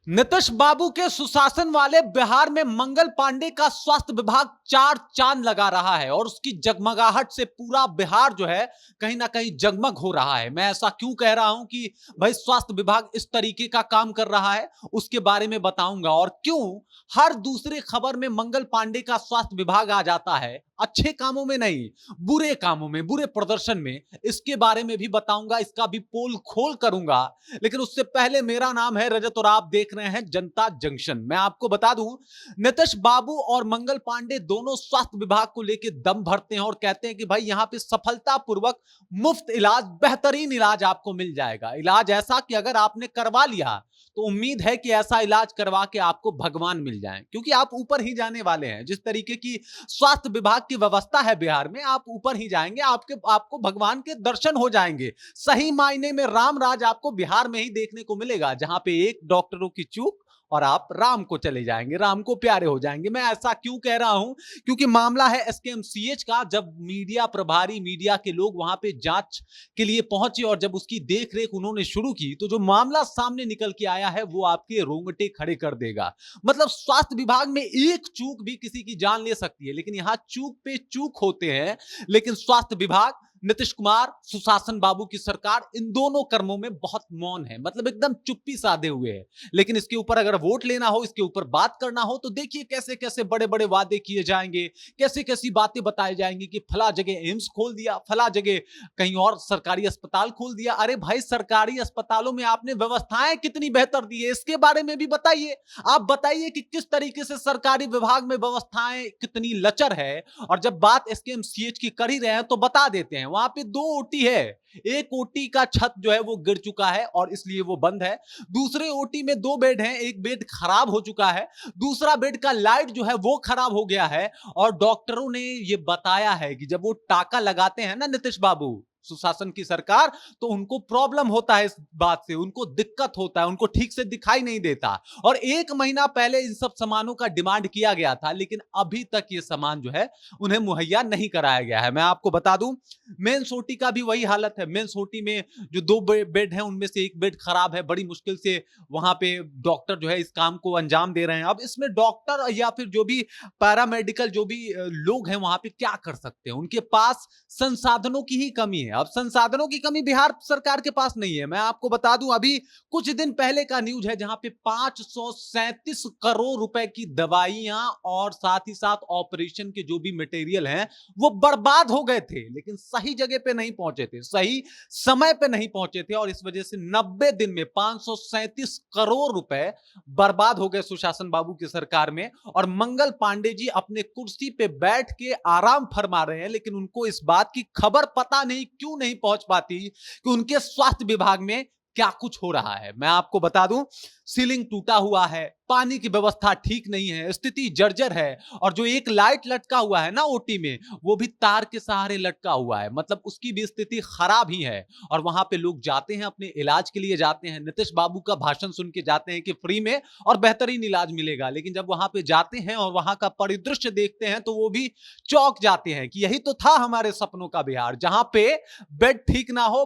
नीतीश बाबू के सुशासन वाले बिहार में मंगल पांडे का स्वास्थ्य विभाग चार चांद लगा रहा है और उसकी जगमगाहट से पूरा बिहार जो है कहीं ना कहीं जगमग हो रहा है। मैं ऐसा क्यों कह रहा हूं कि भाई स्वास्थ्य विभाग इस तरीके का काम कर रहा है, उसके बारे में बताऊंगा। और क्यों हर दूसरे खबर में मंगल पांडे का स्वास्थ्य विभाग आ जाता है, अच्छे कामों में नहीं, बुरे कामों में, बुरे प्रदर्शन में, इसके बारे में भी बताऊंगा। इसका भी पोल खोल करूंगा। लेकिन उससे पहले, मेरा नाम है रजत और आप देख रहे हैं जनता जंक्शन। मैं आपको बता दूं, नीतीश बाबू और मंगल पांडे दोनों स्वास्थ्य विभाग को लेकर दम भरते हैं और कहते हैं कि भाई यहां पे सफलतापूर्वक मुफ्त इलाज, बेहतरीन इलाज आपको मिल जाएगा। इलाज ऐसा कि अगर आपने करवा लिया तो उम्मीद है कि ऐसा इलाज करवा के आपको भगवान मिल जाए, क्योंकि आप ऊपर ही जाने वाले हैं। जिस तरीके की स्वास्थ्य विभाग की व्यवस्था है बिहार में, आप ऊपर ही जाएंगे, आपको भगवान के दर्शन हो जाएंगे। सही मायने में राम राज आपको बिहार में ही देखने को मिलेगा, जहां पे एक डॉक्टरों की चूक और आप राम को चले जाएंगे, राम को प्यारे हो जाएंगे। मैं ऐसा क्यों कह रहा हूं? क्योंकि मामला है एसकेएमसीएच का। जब मीडिया प्रभारी, मीडिया के लोग वहां पे जांच के लिए पहुंचे और जब उसकी देखरेख उन्होंने शुरू की, तो जो मामला सामने निकल के आया है वो आपके रोंगटे खड़े कर देगा। मतलब स्वास्थ्य विभाग में एक चूक भी किसी की जान ले सकती है, लेकिन यहां चूक पे चूक होते हैं। लेकिन स्वास्थ्य विभाग, नीतीश कुमार, सुशासन बाबू की सरकार, इन दोनों कर्मों में बहुत मौन है, मतलब एकदम चुप्पी साधे हुए है। लेकिन इसके ऊपर अगर वोट लेना हो, इसके ऊपर बात करना हो, तो देखिए कैसे कैसे बड़े बड़े वादे किए जाएंगे, कैसे कैसी बातें बताई जाएंगी कि फला जगह एम्स खोल दिया, फला जगह कहीं और सरकारी अस्पताल खोल दिया। अरे भाई, सरकारी अस्पतालों में आपने व्यवस्थाएं कितनी बेहतर दी है, इसके बारे में भी बताइए। आप बताइए कि किस तरीके से सरकारी विभाग में व्यवस्थाएं कितनी लचर है। और जब बात एसकेएमसीएच की कर ही रहे हैं तो बता देते हैं, वहां पे 2 ओटी है। एक ओटी का छत जो है वो गिर चुका है और इसलिए वो बंद है। दूसरे ओटी में 2 बेड हैं, एक बेड खराब हो चुका है, दूसरा बेड का लाइट जो है वो खराब हो गया है। और डॉक्टरों ने ये बताया है कि जब वो टाका लगाते हैं ना नीतीश बाबू, सुशासन की सरकार, तो उनको प्रॉब्लम होता है, इस बात से उनको दिक्कत होता है, उनको ठीक से दिखाई नहीं देता। और 1 महीना पहले इन सब सामानों का डिमांड किया गया था, लेकिन अभी तक ये सामान जो है उन्हें मुहैया नहीं कराया गया है। मैं आपको बता दूं, मेंस ओटी का भी वही हालत है। मेंस ओटी में जो 2 बेड हैं, उनमें से एक बेड खराब है। बड़ी मुश्किल से वहां पे डॉक्टर जो है इस काम को अंजाम दे रहे हैं। अब इसमें डॉक्टर या फिर जो भी पैरामेडिकल जो भी लोग हैं वहां पे क्या कर सकते हैं? उनके पास संसाधनों की ही कमी है। अब संसाधनों की कमी बिहार सरकार के पास नहीं है। मैं आपको बता दूं, अभी कुछ दिन पहले का न्यूज है, जहां पे 537 करोड़ रुपए की दवाइयां और साथ ही साथ ऑपरेशन के जो भी मटेरियल हैं वो बर्बाद हो गए थे, लेकिन सही जगह पे नहीं पहुंचे थे, सही समय पे नहीं पहुंचे थे। और इस वजह से 90 दिन में 537 करोड़ रुपए बर्बाद हो गए सुशासन बाबू की सरकार में। और मंगल पांडे जी अपने कुर्सी पे बैठ के आराम फरमा रहे हैं, लेकिन उनको इस बात की खबर पता नहीं क्यों नहीं पहुंच पाती कि उनके स्वास्थ्य विभाग में क्या कुछ हो रहा है। मैं आपको बता दूं, सीलिंग टूटा हुआ है, पानी की व्यवस्था ठीक नहीं है, स्थिति जर्जर है। और जो एक लाइट लटका हुआ है ना ओटी में, वो भी तार के सहारे लटका हुआ है, मतलब उसकी भी स्थिति खराब ही है। और वहां पे लोग जाते हैं, अपने इलाज के लिए जाते हैं, नीतीश बाबू का भाषण सुन के जाते हैं कि फ्री में और बेहतरीन इलाज मिलेगा। लेकिन जब वहां पे जाते हैं और वहां का परिदृश्य देखते हैं तो वो भी चौंक जाते हैं कि यही तो था हमारे सपनों का बिहार, जहां पे बेड ठीक ना हो,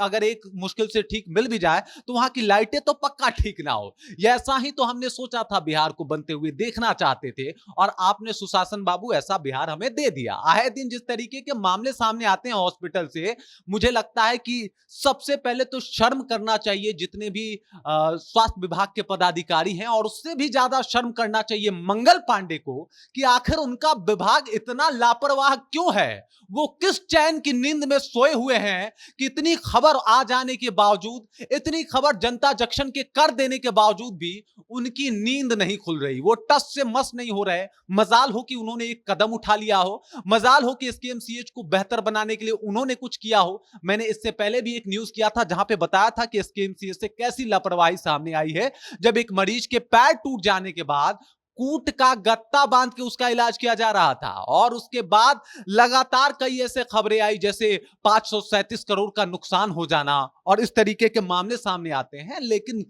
अगर एक मुश्किल से ठीक मिल भी जाए तो वहां की लाइटें तो पक्का ठीक ना हो। ऐसा ही तो हमने सोचा था, बिहार को बनते हुए देखना चाहते थे, और आपने सुशासन बाबू ऐसा बिहार हमें दे दिया। आए दिन जिस तरीके के मामले सामने आते हैं हॉस्पिटल से, मुझे लगता है कि सबसे पहले तो शर्म करना चाहिए जितने भी स्वास्थ्य विभाग के पदाधिकारी हैं, और उससे भी ज्यादा शर्म करना चाहिए मंगल पांडे को कि आखिर उनका विभाग इतना लापरवाह क्यों है। वो किस चैन की नींद में सोए हुए हैं कि इतनी खबर आ जाने के बावजूद, इतनी खबर जनता जंक्शन के कर देने के बावजूद भी उनकी नींद नहीं खुल रही, वो टस से मस नहीं हो रहे। मजाल हो कि उन्होंने एक कदम उठा लिया हो, मजाल हो कि एसकेएमसीएच को बेहतर बनाने के लिए उन्होंने कुछ किया हो। मैंने इससे पहले भी एक न्यूज किया था जहां पे बताया था कि एसकेएमसीएच से कैसी लापरवाही सामने आई है, जब एक मरीज के पैर टूट जाने के बाद कूट का गत्ता बांध के उसका इलाज किया जा रहा था। और उसके बाद लगातार कई ऐसे खबरें आई, जैसे 537 करोड़ का नुकसान हो जाना और इस तरीके के मामले सामने आते हैं। लेकिन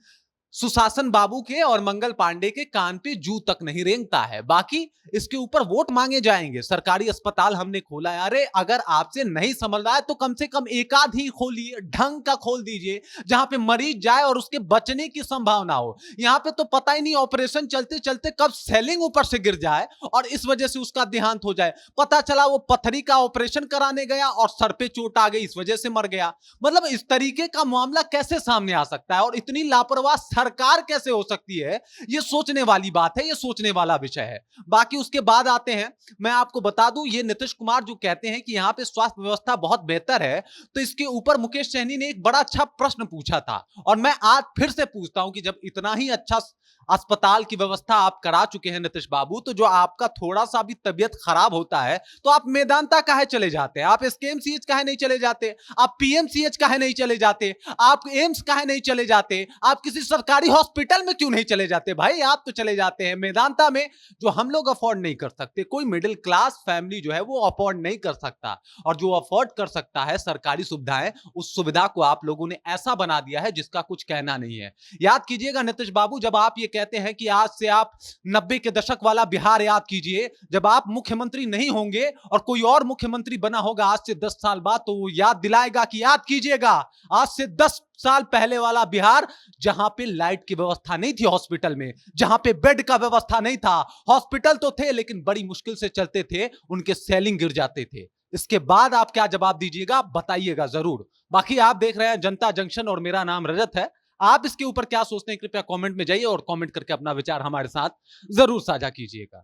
सुशासन बाबू के और मंगल पांडे के कान पे जू तक नहीं रेंगता है। बाकी इसके ऊपर वोट मांगे जाएंगे। सरकारी अस्पताल हमने खोला है। अरे अगर आपसे नहीं समझ रहा है तो कम से कम एक आध ही खोलिए, ढंग का खोल दीजिए, जहां पे मरीज जाए और उसके बचने की संभावना हो। यहां पे तो पता ही नहीं ऑपरेशन चलते चलते कब सेलिंग ऊपर से गिर जाए और इस वजह से उसका देहांत हो जाए। पता चला वो पथरी का ऑपरेशन कराने गया और सर पे चोट आ गई, इस वजह से मर गया। मतलब इस तरीके का मामला कैसे सामने आ सकता है और इतनी लापरवाह सरकार कैसे हो सकती है? ये सोचने वाली बात है, ये सोचने वाला विषय है। बाकी उसके बाद आते हैं, मैं आपको बता दूं, ये नीतीश कुमार जो कहते हैं कि यहां पे स्वास्थ्य व्यवस्था बहुत बेहतर है, तो इसके ऊपर मुकेश सहनी ने एक बड़ा अच्छा प्रश्न पूछा था और मैं आज फिर से पूछता हूं कि जब इतना ही अच्छा अस्पताल की व्यवस्था आप करा चुके हैं नीतीश बाबू, तो जो आपका थोड़ा सा भी तबियत खराब होता है तो आप मेदांता काहे चले जाते हैं? आप एसकेएमसीएच काहे नहीं चले जाते? आप पीएमसीएच काहे नहीं चले जाते? आप एम्स काहे नहीं चले जाते? आप किसी सरकारी हॉस्पिटल में क्यों नहीं चले जाते? भाई आप तो चले जाते हैं मेदांता में, जो हम लोग अफोर्ड नहीं कर सकते। कोई मिडिल क्लास फैमिली जो है वो अफोर्ड नहीं कर सकता, और जो अफोर्ड कर सकता है सरकारी सुविधाएं, उस सुविधा को आप लोगों ने ऐसा बना दिया है जिसका कुछ कहना नहीं है। याद कीजिएगा नीतीश बाबू, जब आप ये कहते हैं कि आज से आप 90 के दशक वाला बिहार याद कीजिए, जब आप मुख्यमंत्री नहीं होंगे और कोई और मुख्यमंत्री बना होगा आज से 10 साल बाद, तो वो याद दिलाएगा कि याद कीजिएगा आज से 10 साल पहले वाला बिहार, जहां पे लाइट की व्यवस्था नहीं थी हॉस्पिटल में, जहां पे बेड का व्यवस्था नहीं था। हॉस्पिटल तो थे लेकिन बड़ी मुश्किल से चलते थे, उनके सेलिंग गिर जाते थे। इसके बाद आप क्या जवाब दीजिएगा, बताइएगा जरूर। बाकी आप देख रहे हैं जनता जंक्शन और मेरा नाम रजत है। आप इसके ऊपर क्या सोचते हैं कृपया कमेंट में जाइए और कमेंट करके अपना विचार हमारे साथ जरूर साझा कीजिएगा।